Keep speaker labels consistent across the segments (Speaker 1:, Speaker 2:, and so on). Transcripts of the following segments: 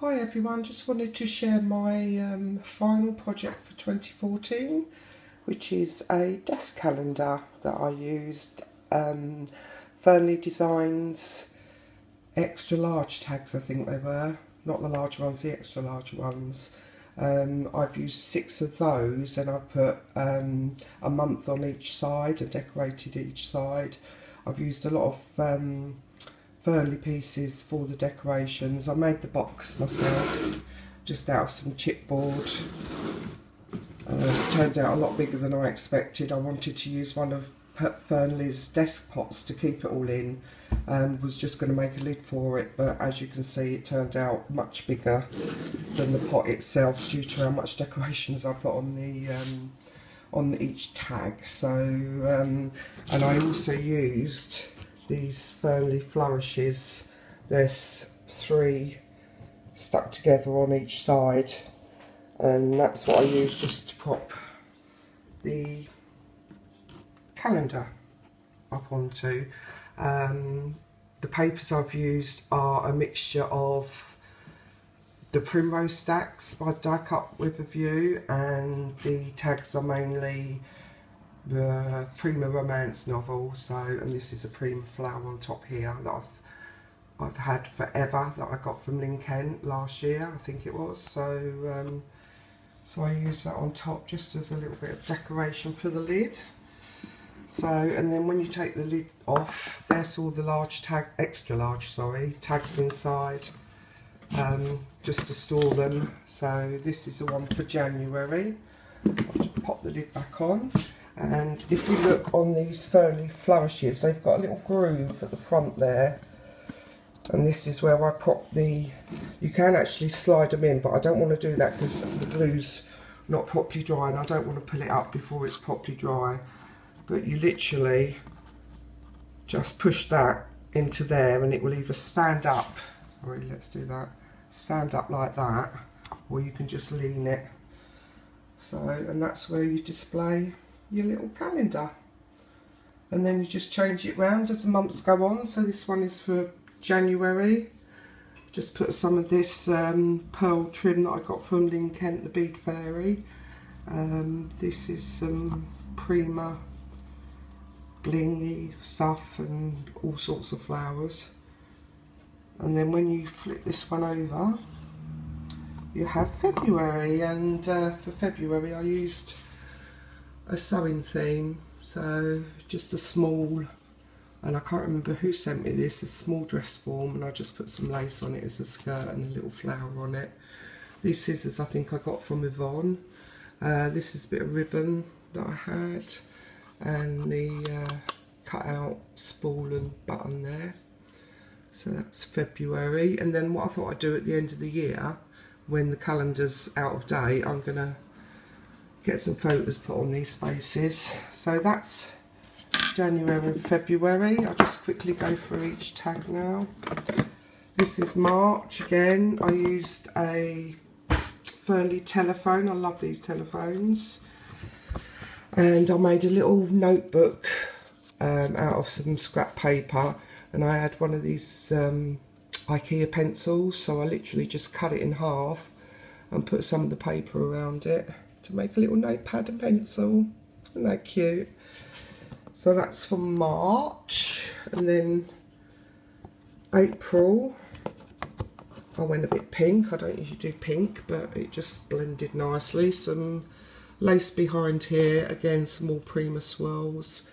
Speaker 1: Hi everyone, just wanted to share my final project for 2014, which is a desk calendar that I used FernliDesigns extra large tags, I think they were, not the large ones, the extra large ones. I've used 6 of those and I've put a month on each side and decorated each side. I've used a lot of Fernley pieces for the decorations. I made the box myself just out of some chipboard. It turned out a lot bigger than I expected. I wanted to use one of Fernley's desk pots to keep it all in and was just going to make a lid for it, but as you can see it turned out much bigger than the pot itself due to how much decorations I put on each tag. So and I also used these Fernley flourishes. There's 3 stuck together on each side, and that's what I used just to prop the calendar up onto. The papers I've used are a mixture of the Primrose stacks by Die Cut with a View, and the tags are mainly the Prima Romance novel. So, and this is a Prima flower on top here that I've had forever, that I got from Kent last year, I think it was. So so I use that on top just as a little bit of decoration for the lid. So, and then when you take the lid off, there's all the large extra large tags inside, just to store them. So this is the one for January. I'll just pop the lid back on. And if we look on these Fernley flourishes, they've got a little groove at the front there. And this is where I prop the, you can actually slide them in, but I don't want to do that because the glue's not properly dry and I don't want to pull it up before it's properly dry. But you literally just push that into there and it will either stand up, sorry, let's do that, stand up like that, or you can just lean it. So, and that's where you display your little calendar, and then you just change it round as the months go on. So this one is for January. Just put some of this pearl trim that I got from Kent, the Bead Fairy. This is some Prima blingy stuff and all sorts of flowers. And then when you flip this one over, you have February, and for February I used a sewing theme, so just a small, and I can't remember who sent me this, a small dress form, and I just put some lace on it as a skirt and a little flower on it. These scissors I think I got from Yvonne. This is a bit of ribbon that I had, and the cut out spool and button there. So that's February. And then what I thought I'd do at the end of the year, when the calendar's out of date, I'm going to get some photos put on these spaces. So that's January and February. I'll just quickly go through each tag now. This is March again. I used a Fernley telephone. I love these telephones. And I made a little notebook out of some scrap paper, and I had one of these IKEA pencils, so I literally just cut it in half and put some of the paper around it to make a little notepad and pencil. Isn't that cute? So that's for March. And then April, I went a bit pink. I don't usually do pink, but it just blended nicely. Some lace behind here, again some more Prima swirls,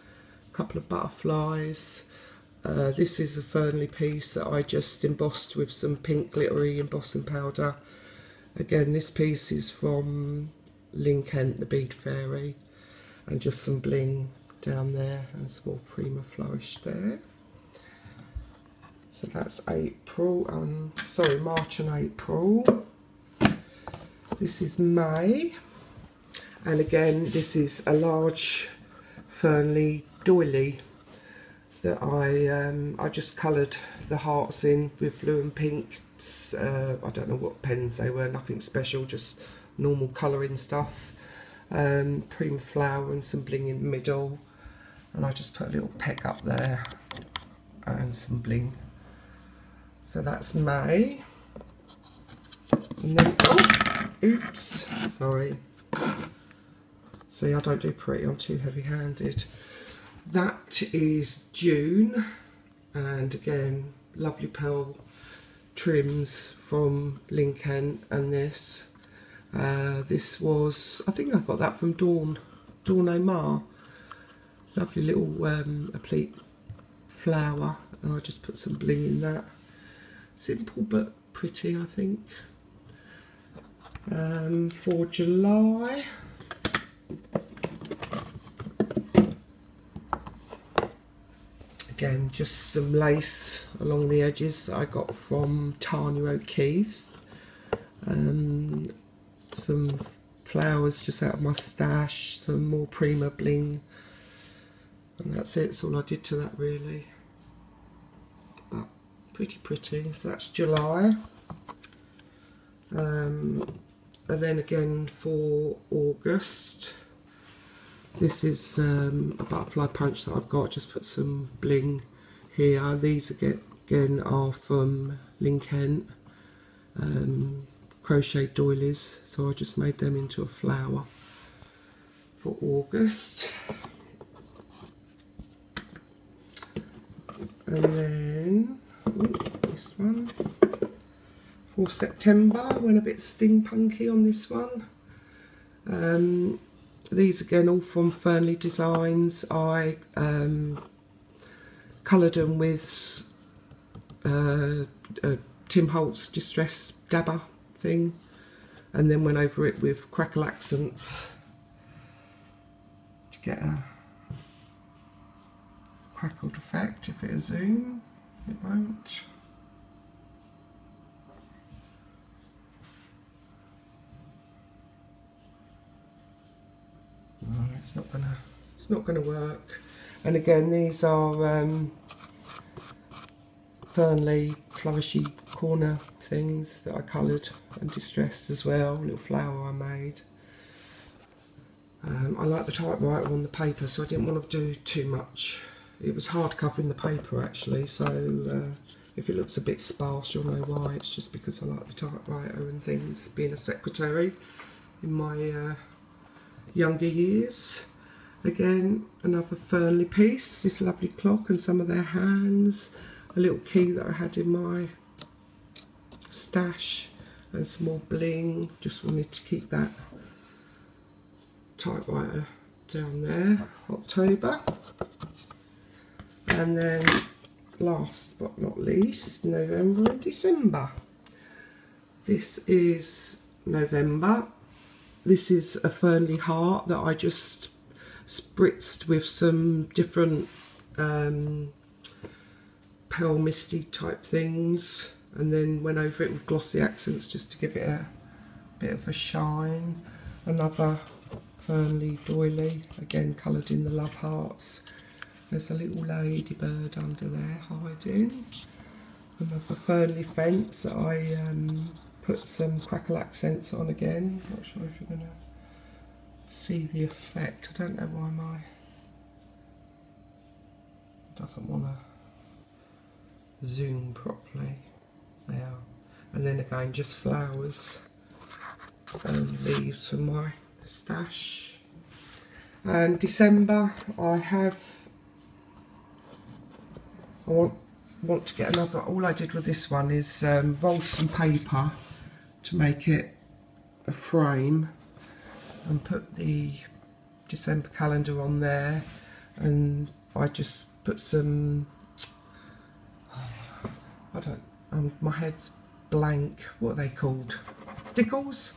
Speaker 1: a couple of butterflies. This is a Fernley piece that I just embossed with some pink glittery embossing powder. Again, this piece is from Kent, the Bead Fairy, and just some bling down there and some more Prima flourish there. So that's April, sorry, March and April. This is May. And again, this is a large Fernley doily that I just coloured the hearts in with blue and pink. I don't know what pens they were, nothing special, just normal colouring stuff. Prima flower and some bling in the middle. And I just put a little peck up there and some bling. So that's May. And then, oh, oops, sorry. See, I don't do pretty, I'm too heavy-handed. That is June, and again, lovely pearl trims from Lincoln. And this was, I think I got that from Dawn Omar. Lovely little applique flower, and I just put some bling in that. Simple but pretty, I think. For July, again, just some lace along the edges that I got from Tanya O'Keefe. Some flowers just out of my stash, some more Prima bling, and that's it. That's all I did to that really. But pretty. So that's July. And then again for August, this is a butterfly punch that I've got. Just put some bling here. These again are from Lincoln, crochet doilies, so I just made them into a flower for August. And then this one for September, went a bit steampunky on this one. These again all from FernliDesigns. I coloured them with Tim Holtz Distress Dabber thing, and then went over it with Crackle Accents to get a crackled effect. If it'll zoom, it won't. No, it's not gonna work. And again, these are Fernly flourishy corner things that I coloured and distressed as well. A little flower I made. I like the typewriter on the paper, so I didn't want to do too much. It was hard covering the paper actually, so if it looks a bit sparse, you'll know why. It's just because I like the typewriter and things, being a secretary in my younger years. Again, another Fernly piece, this lovely clock and some of their hands, a little key that I had in my stash, and some more bling. Just wanted to keep that typewriter down there. October. And then last but not least, November and December. This is November. This is a Fernly heart that I just spritzed with some different pearl misty type things, and then went over it with glossy accents just to give it a bit of a shine. Another Fernly doily, again coloured in the love hearts. There's a little ladybird under there hiding. Another Fernly fence that I put some crackle accents on again. Not sure if you're going to see the effect. I don't know why my doesn't want to zoom properly. There. And then again just flowers and leaves from my stash. And December I want to get another. All I did with this one is rolled some paper to make it a frame and put the December calendar on there, and I just put some, I don't, my head's blank, what are they called, stickles,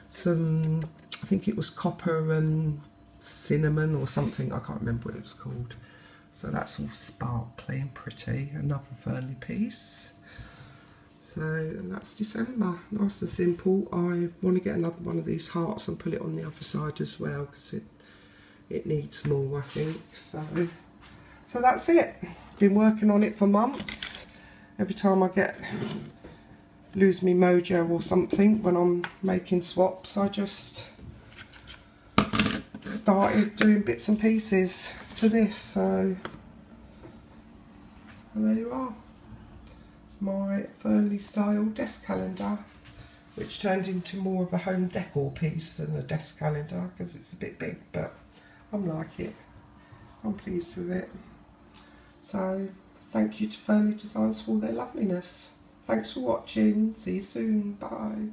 Speaker 1: some, I think it was copper and cinnamon or something, I can't remember what it was called. So that's all sparkly and pretty. Another Fernly piece. So, and that's December. Nice and simple. I want to get another one of these hearts and put it on the other side as well, because it needs more, I think. So that's it. Been working on it for months. Every time I lose me mojo or something when I'm making swaps, I just started doing bits and pieces to this. So and there you are, my Fernly style desk calendar. which turned into more of a home decor piece than a desk calendar because it's a bit big, but I'm like it. I'm pleased with it. So thank you to FernliDesigns for all their loveliness. Thanks for watching. See you soon. Bye.